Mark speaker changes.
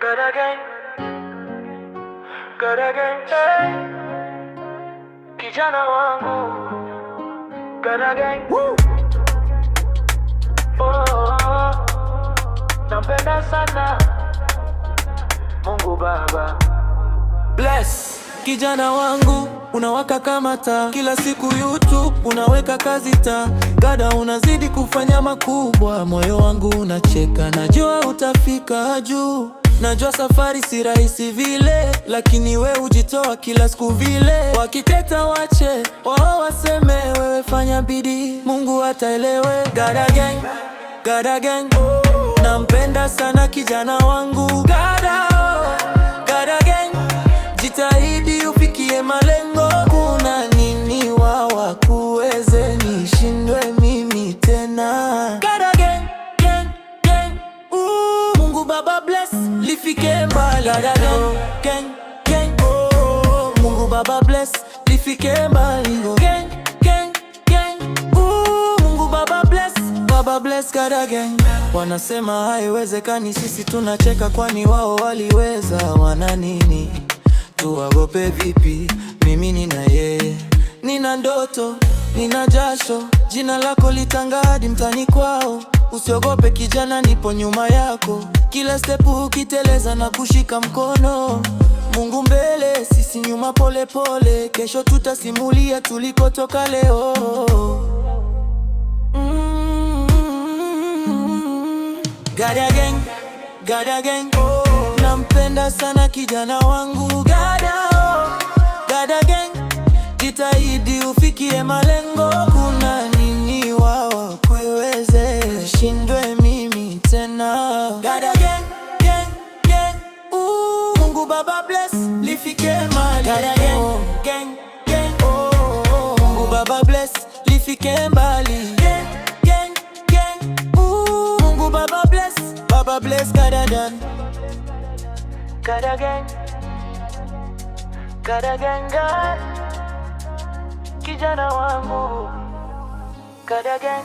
Speaker 1: Gotta gang, gotta gang, hey. Kijana wangu, gotta gang. Woo. Oh, nampenda sana Mungu Baba.
Speaker 2: Bless. Kijana wangu unawaka kama taa, kila siku YouTube unaweka kazi taa. Gada unazidi kufanya makubwa, moyo wangu unacheka, najua utafika juu. Najua safari si rahisi vile, lakini we ujitoa kila siku vile. Wakiteta wache, wao waseme, wewe fanya bidii, Mungu ataelewe. Gada gang, Gada gang. Nampenda sana kijana wangu Gada, Gada gang. Jitahidi ufikie malengo, kuna nini wawa kuweze nishindwe mimi tena. Gada gang, gang, gang. Mungu Baba bless, lifike mbali. Gada gang, gang, gang. Mungu Baba bless, lifike mbali. Gang, gang, gang. Mungu Baba bless, Baba bless Gada gang. Wanasema haiwezekani, sisi tunacheka kwani wao waliweza. Wana nini? Tuwagope vipi? Mimi nina yeye, nina ndoto, nina jasho, jina lako litanga hadi mtani kwao. Usiogope kijana, nipo nyuma yako, kila step ukiteleza na kushika mkono. Mungu mbele, sisi nyuma pole pole, kesho tutasimulia tulikotoka leo. Gada gang, Gada gang. Nampenda sana kijana wangu Gada, Gada gang. Jitahidi ufikie malengo, kuna nini wao kuweze shindwe mimi tena. Gada gang, gang, gang. Mungu Baba bless, lifike mbali. Gada gang, gang, gang. Mungu Baba bless, lifike mbali. Gang, gang, gang. Mungu Baba bless, Baba bless Gada gang.
Speaker 1: Gada gang, Gada gang, gang. Kijana wangu Gada gang.